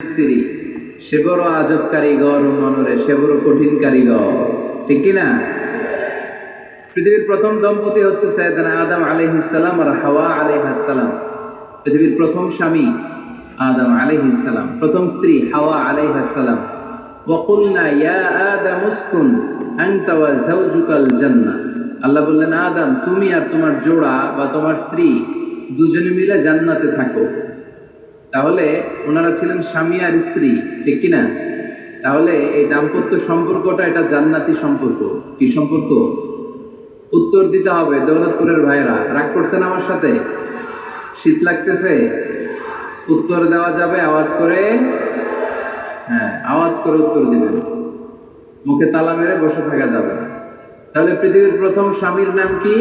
স্ত্রী সে বড় আজব কারিগর মনরে সে বড় কঠিন কারিগর, ঠিক কিনা? পৃথিবীর প্রথম দম্পতি হচ্ছে সাইয়েদনা আদম আলাইহিস সালাম আর হাওয়া আলাইহাস সালাম। পৃথিবীর প্রথম স্বামী আদম আলাইহিস সালাম, প্রথম স্ত্রী হাওয়া আলাইহাস সালাম। ওয়া কুলনা ইয়া আদাম উসকুন আনতা ওয়া যাওজুকাল জান্নাহ। আল্লাহ বললেন, আদম তুমি আর তোমার জোড়া বা তোমার স্ত্রী দুজনে মিলে জান্নাতে থাকো। তাহলে ওনারা ছিলেন স্বামী আর স্ত্রী, ঠিক কিনা? তাহলে এই দাম্পত্য সম্পর্কটা এটা জান্নাতি সম্পর্ক। কি সম্পর্ক? উত্তর দিতে হবে দৌলতপুরের ভাইরা। রাগ করছেন আমার সাথে? শীত লাগতেছে? উত্তর দেওয়া যাবে আওয়াজ করে? হ্যাঁ, আওয়াজ করে উত্তর দিবেন, মুখে তালা মেরে বসে থাকা যাবে না। তাহলে পৃথিবীর প্রথম স্বামীর নাম কি?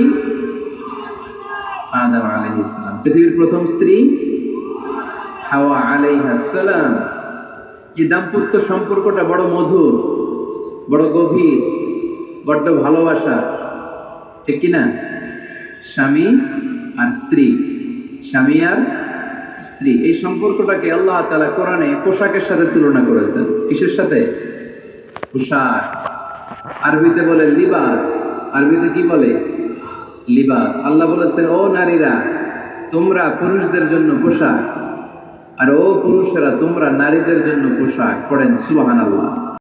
আদম আলাইহিস সালাম। পৃথিবীর প্রথম স্ত্রী হাওয়া আলাইহাস সালাম। এই দাম্পত্য সম্পর্কটা বড় মধুর, বড় গভীর, বড্ড ভালোবাসা, ঠিক কিনা? স্বামী আর স্ত্রী, স্বামী আর স্ত্রী, এই সম্পর্কটাকে আল্লাহ তাআলা কোরআনে পোশাকের সাথে তুলনা করেছেন। কিসের সাথে? পোশাক। আরবিতে বলে লিবাস। আরবিতে কি বলে? লিবাস। আল্লাহ বলেছেন, ও নারীরা তোমরা পুরুষদের জন্য পোশাক, আর ও পুরুষেরা তোমরা নারীদের জন্য পোশাক। পড়েন সুবহানাল্লাহ।